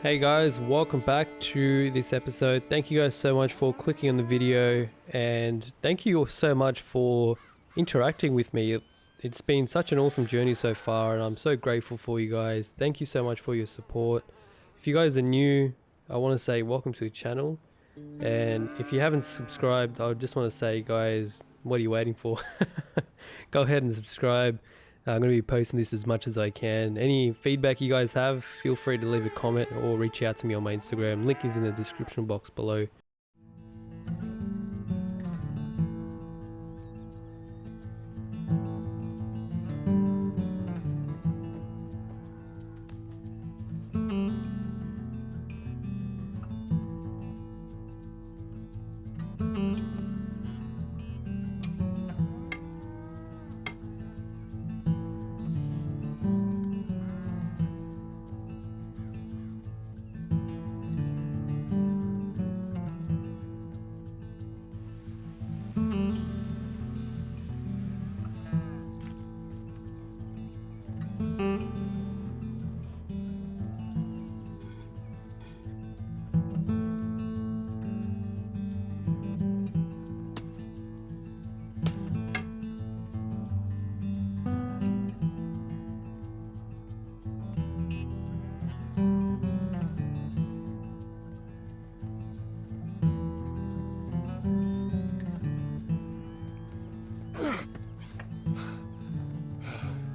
Hey guys, welcome back to this episode. Thank you guys so much for clicking on the video, and thank you so much for interacting with me. It's been such an awesome journey so far, and I'm so grateful for you guys. Thank you so much for your support. If you guys are new, I want to say welcome to the channel, and if you haven't subscribed, I just want to say, guys, what are you waiting for? Go ahead and subscribe. I'm going to be posting this as much as I can. Any feedback you guys have, feel free to leave a comment or reach out to me on my Instagram. Link is in the description box below.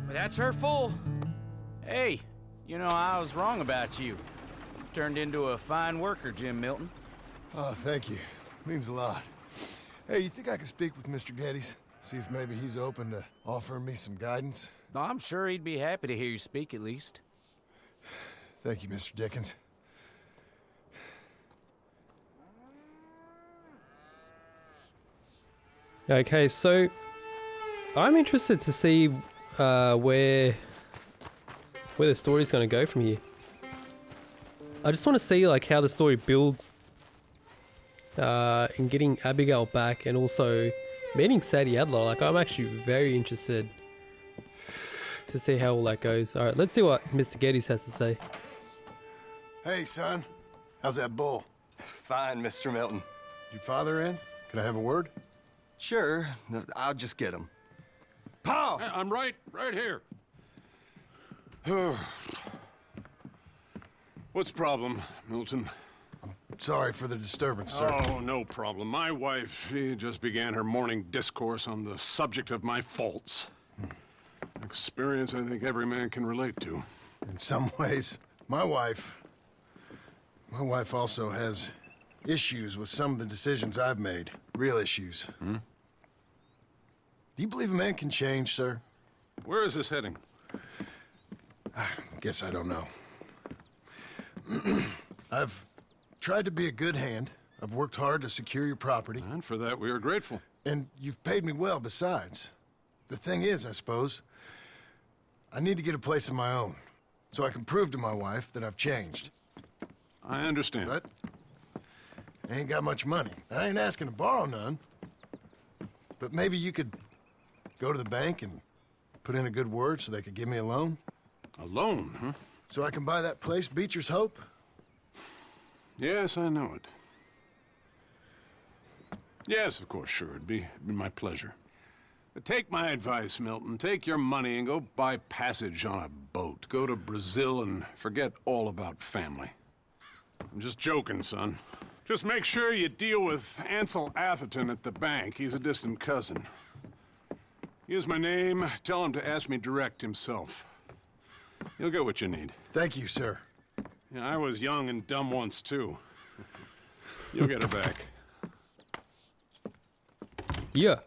That's her full. Hey, you know, I was wrong about you. Turned into a fine worker, Jim Milton. Oh, thank you. Means a lot. Hey, you think I could speak with Mr. Geddes? See if maybe he's open to offering me some guidance? I'm sure he'd be happy to hear you speak, at least. Thank you, Mr. Dickens. Okay, so I'm interested to see where the story's going to go from here. I just want to see like how the story builds in getting Abigail back, and also meeting Sadie Adler. Like, I'm actually very interested to see how all that goes. All right, let's see what Mr. Geddes has to say. Hey, son. How's that bull? Fine, Mr. Milton. Your father in? Can I have a word? Sure, I'll just get him. Paul! I'm right here. What's the problem, Milton? Sorry for the disturbance, sir. Oh, no problem. My wife, she just began her morning discourse on the subject of my faults. Experience I think every man can relate to. In some ways, my wife also has issues with some of the decisions I've made. Real issues. Hmm? Do you believe a man can change, sir? Where is this heading? Guess I don't know. I've tried to be a good hand. I've worked hard to secure your property. And for that, we are grateful. And you've paid me well besides. The thing is, I suppose, I need to get a place of my own, so I can prove to my wife that I've changed. I understand. But I ain't got much money. I ain't asking to borrow none. But maybe you could go to the bank and put in a good word so they could give me a loan? A loan, huh? So I can buy that place, Beecher's Hope? Yes, I know it. Yes, of course, sure. It'd be my pleasure. But take my advice, Milton. Take your money and go buy passage on a boat. Go to Brazil and forget all about family. I'm just joking, son. Just make sure you deal with Ansel Atherton at the bank. He's a distant cousin. Use my name. Tell him to ask me direct himself. You'll get what you need. Thank you, sir. Yeah, I was young and dumb once, too. You'll get it back. Yeah.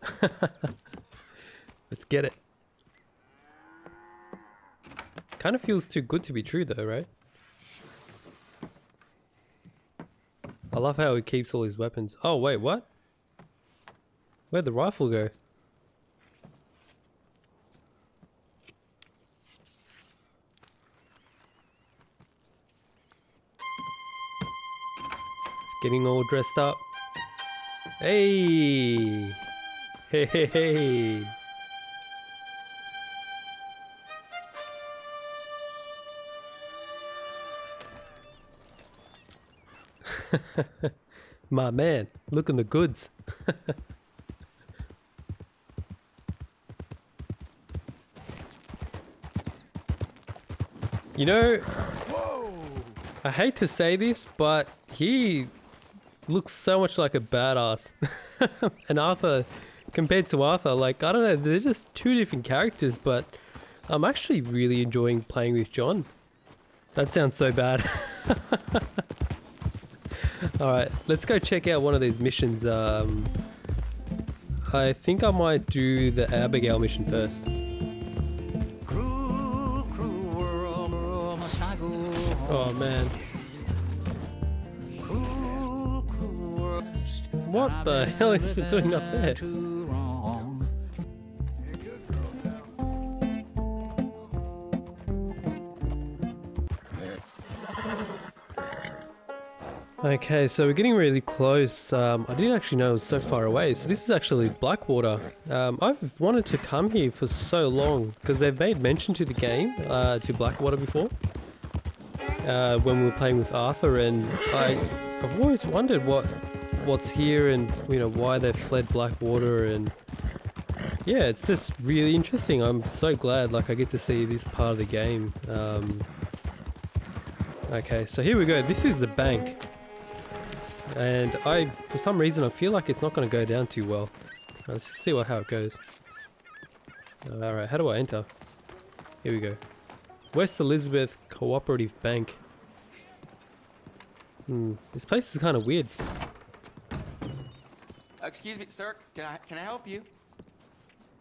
Let's get it. Kind of feels too good to be true though, right? I love how he keeps all his weapons. Oh wait, what? Where'd the rifle go? It's getting all dressed up. Hey! Hey, hey, hey! My man, looking the goods. You know, I hate to say this, but he looks so much like a badass. And Arthur, compared to Arthur, like, I don't know, they're just two different characters, but I'm actually really enjoying playing with John. That sounds so bad. Alright, let's go check out one of these missions. I think I might do the Abigail mission first. Oh man. What the hell is it doing up there? Okay, so we're getting really close. I didn't actually know it was so far away. So this is actually Blackwater. I've wanted to come here for so long because they've made mention to the game, to Blackwater before. When we were playing with Arthur, and I've always wondered what's here and, you know, why they've fled Blackwater, and yeah, it's just really interesting. I'm so glad like I get to see this part of the game. Okay, so here we go. This is the bank. And for some reason, I feel like it's not going to go down too well. Let's just see how it goes. Alright, how do I enter? Here we go. West Elizabeth Cooperative Bank. This place is kind of weird. Excuse me, sir. Can I help you?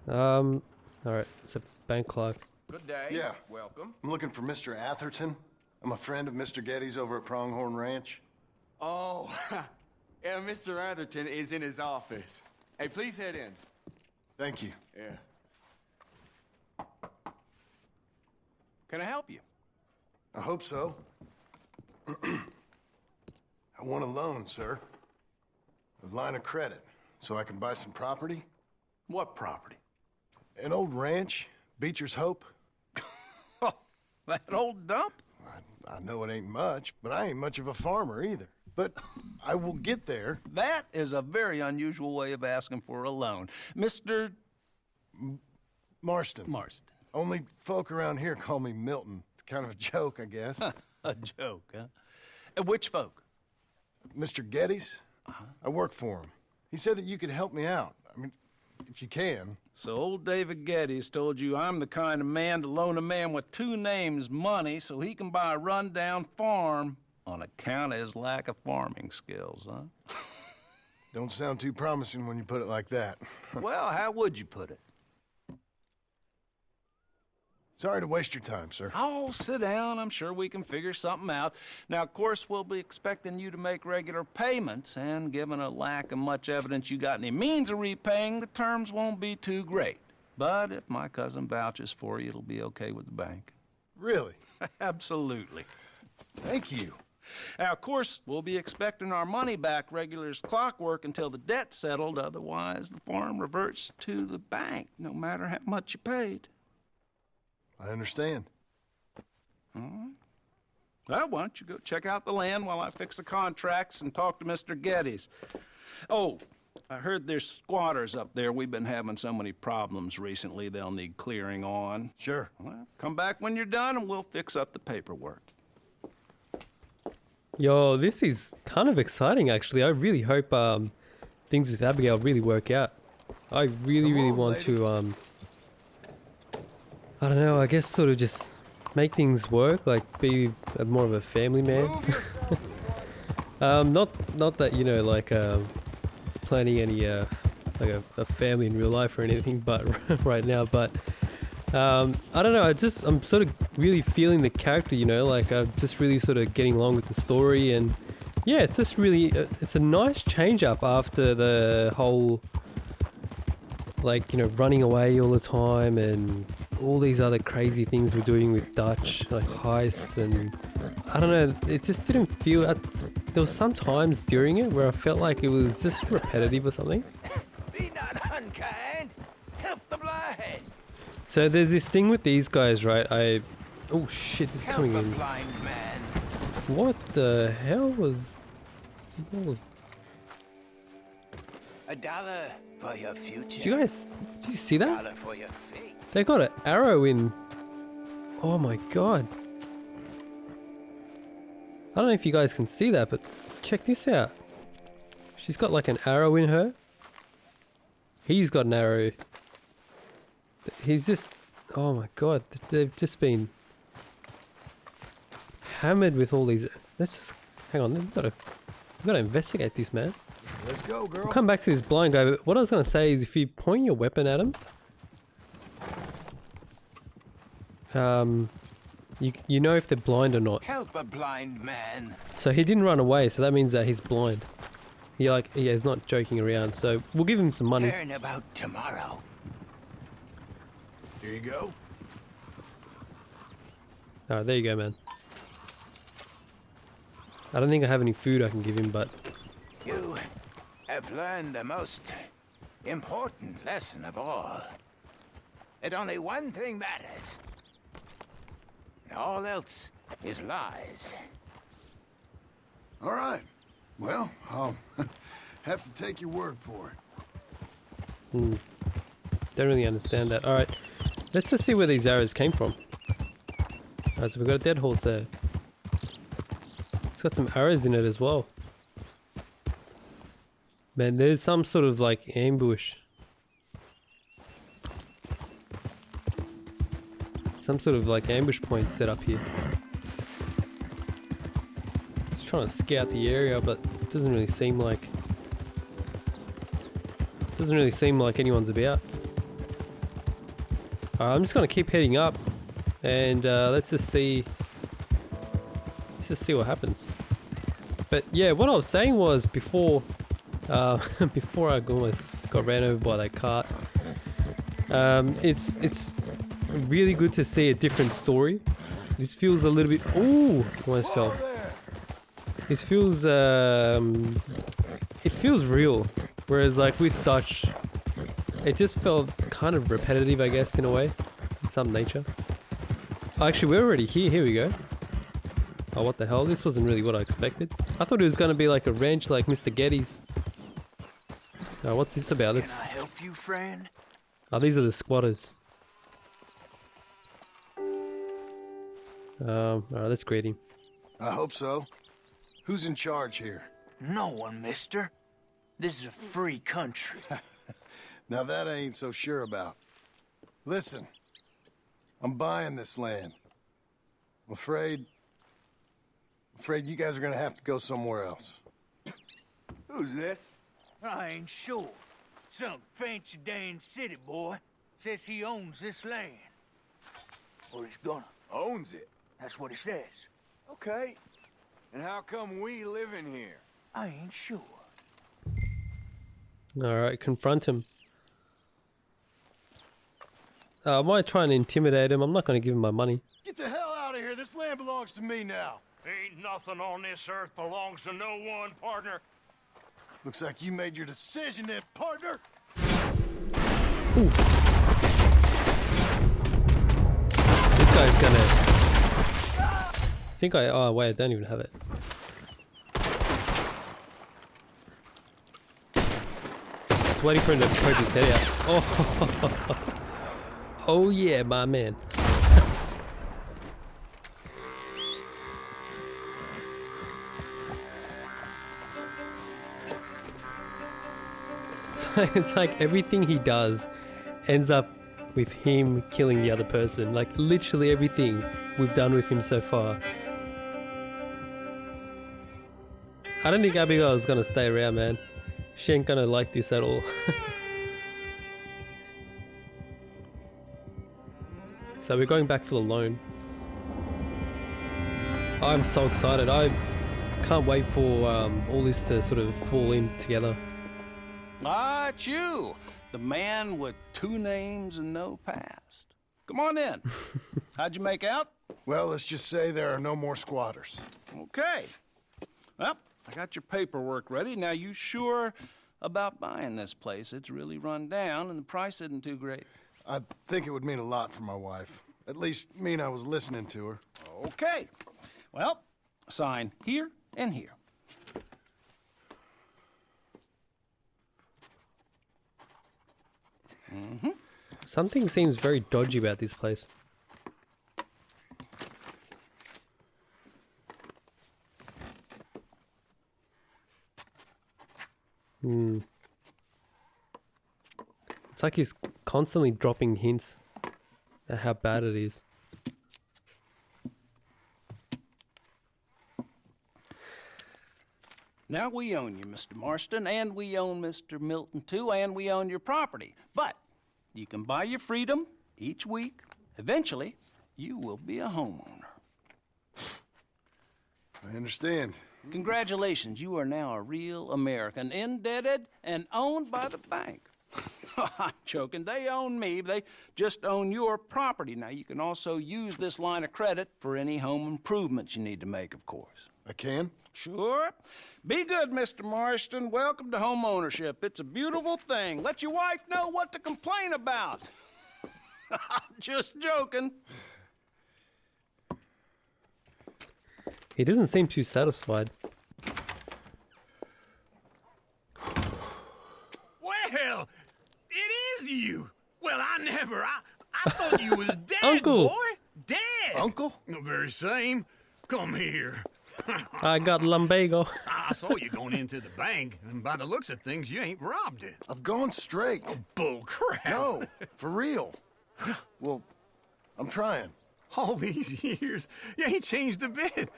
Alright, it's a bank clerk. Good day. Yeah. Welcome. I'm looking for Mr. Atherton. I'm a friend of Mr. Getty's over at Pronghorn Ranch. Oh, yeah, Mr. Atherton is in his office. Hey, please head in. Thank you. Yeah. Can I help you? I hope so. I want a loan, sir. A line of credit, so I can buy some property. What property? An old ranch, Beecher's Hope. Oh, that old dump? I know it ain't much, but I ain't much of a farmer either. But I will get there. That is a very unusual way of asking for a loan. Mr. Marston. Marston. Only folk around here call me Milton. It's kind of a joke, I guess. A joke, huh? And which folk? Mr. Getty's? I work for him. He said that you could help me out. I mean, if you can. So old David Geddes told you I'm the kind of man to loan a man with two names money so he can buy a rundown farm on account of his lack of farming skills, huh? Don't sound too promising when you put it like that. Well, how would you put it? Sorry to waste your time, sir. Oh, sit down. I'm sure we can figure something out. Now, of course, we'll be expecting you to make regular payments, and given a lack of much evidence you got any means of repaying, the terms won't be too great. But if my cousin vouches for you, it'll be okay with the bank. Really? Absolutely. Thank you. Now, of course, we'll be expecting our money back regular as clockwork until the debt's settled. Otherwise, the farm reverts to the bank, no matter how much you paid. I understand. All right. Well, why don't you go check out the land while I fix the contracts and talk to Mr. Geddes. Oh, I heard there's squatters up there. We've been having so many problems recently, they'll need clearing on. Sure. Well, come back when you're done and we'll fix up the paperwork. Yo, this is kind of exciting actually. I really hope things with Abigail really work out. I really want to I don't know, I guess sort of just make things work, like be more of a family man. Not that, you know, like planning any like a family in real life or anything, but right now, but I don't know, I'm sort of really feeling the character, you know, like I'm just really sort of getting along with the story, and yeah, it's just really, it's a nice change up after the whole, like, you know, running away all the time and all these other crazy things we're doing with Dutch, like heists, and I don't know, it just didn't feel, there was some times during it where I felt like it was just repetitive or something. Be not unkind, help the blind. So there's this thing with these guys, right? Oh shit, it's Help coming a in. blind man. What the hell was... What was... $1 for your future. Did you see that? $1 for your fate. They got an arrow in. Oh my god. I don't know if you guys can see that, but check this out. She's got like an arrow in her. He's got an arrow. He's just... Oh my god. They've just been hammered with all these... Let's just... Hang on. We've got to investigate this, man. Let's go, girl. We'll come back to this blind guy, but what I was going to say is if you point your weapon at him... You know if they're blind or not. Help a blind man. So he didn't run away, so that means that he's blind. He's not joking around, so we'll give him some money. Learn about tomorrow. Here you go. Alright, there you go, man. I don't think I have any food I can give him, but... You have learned the most important lesson of all. That only one thing matters. And all else is lies. All right. Well, I'll have to take your word for it. Don't really understand that. Alright, let's just see where these arrows came from. Alright, so we've got a dead horse there. It's got some arrows in it as well. Man, there's some sort of like ambush. Some sort of like ambush point set up here. Just trying to scout the area, but it doesn't really seem like... Doesn't really seem like anyone's about. I'm just gonna keep heading up, and let's just see what happens. But yeah, what I was saying was before, before I almost got ran over by that cart. It's really good to see a different story. This feels a little bit. Ooh, almost fell. This feels it feels real. Whereas like with Dutch, it just felt kind of repetitive, I guess, in a way, in some nature. Oh, actually, we're already here. Here we go. Oh, what the hell? This wasn't really what I expected. I thought it was going to be like a ranch like Mr. Getty's. Oh, what's this about? Can I help you, friend? Oh, these are the squatters. Alright, let's greet him. I hope so. Who's in charge here? No one, mister. This is a free country. Now that I ain't so sure about. Listen, I'm buying this land. I'm afraid you guys are gonna have to go somewhere else. Who's this? I ain't sure. Some fancy Dan city boy says he owns this land. Or he's gonna. Owns it. That's what he says. Okay. And how come we live in here? I ain't sure. Alright, confront him. I might try and intimidate him. I'm not going to give him my money. Get the hell out of here. This land belongs to me now. Ain't nothing on this earth belongs to no one, partner. Looks like you made your decision then, partner. Ooh. This guy's gonna... Oh wait, I don't even have it. Just waiting for him to poke his head out. Oh, oh yeah, my man. It's like everything he does ends up with him killing the other person. Like literally everything we've done with him so far. I don't think Abigail is gonna stay around, man. She ain't gonna like this at all. So we're going back for the loan. I'm so excited. I can't wait for all this to sort of fall in together. Ah, it's you, the man with 2 names and no past. Come on in. How'd you make out? Well, let's just say there are no more squatters. Okay. Well, I got your paperwork ready. Now, you sure about buying this place? It's really run down, and the price isn't too great. I think it would mean a lot for my wife. At least mean I was listening to her. Okay. Well, sign here and here. Something seems very dodgy about this place. It's like he's constantly dropping hints at how bad it is. Now we own you, Mr. Marston, and we own Mr. Milton too, and we own your property. But you can buy your freedom each week. Eventually, you will be a homeowner. I understand. Congratulations, you are now a real American, indebted and owned by the bank. I'm joking, they own me, they just own your property. Now, you can also use this line of credit for any home improvements you need to make, of course. I can? Sure. Be good, Mr. Marston. Welcome to home ownership. It's a beautiful thing. Let your wife know what to complain about. Just joking. He doesn't seem too satisfied. Well, it is you. Well, I thought you was dead, Uncle. boy. Dead. Uncle? The very same. Come here. I got lumbago. I saw you going into the bank, and by the looks of things, you ain't robbed it. I've gone straight. Bull crap. No, for real. Well, I'm trying. All these years, you ain't changed a bit.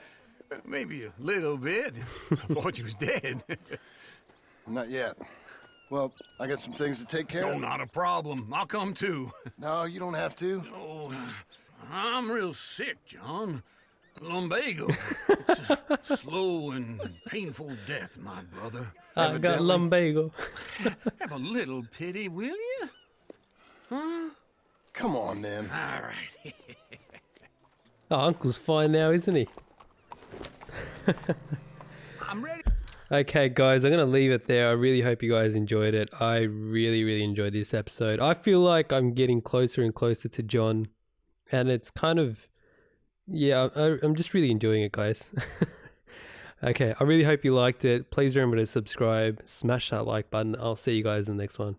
Maybe a little bit. I thought you was dead. Not yet. Well, I got some things to take care No, of. not a problem. I'll come too. No, you don't have to. Oh, I'm real sick, John. Lumbago. It's a slow and painful death, my brother. I got lumbago. Have a little pity, will you? Huh? Come on, then. All right. Oh, Uncle's fine now, isn't he? I'm ready. Okay, guys, I'm going to leave it there. I really hope you guys enjoyed it. I really, really enjoyed this episode. I feel like I'm getting closer and closer to John. And it's kind of... Yeah, I'm just really enjoying it, guys. Okay, I really hope you liked it. Please remember to subscribe, smash that like button. I'll see you guys in the next one.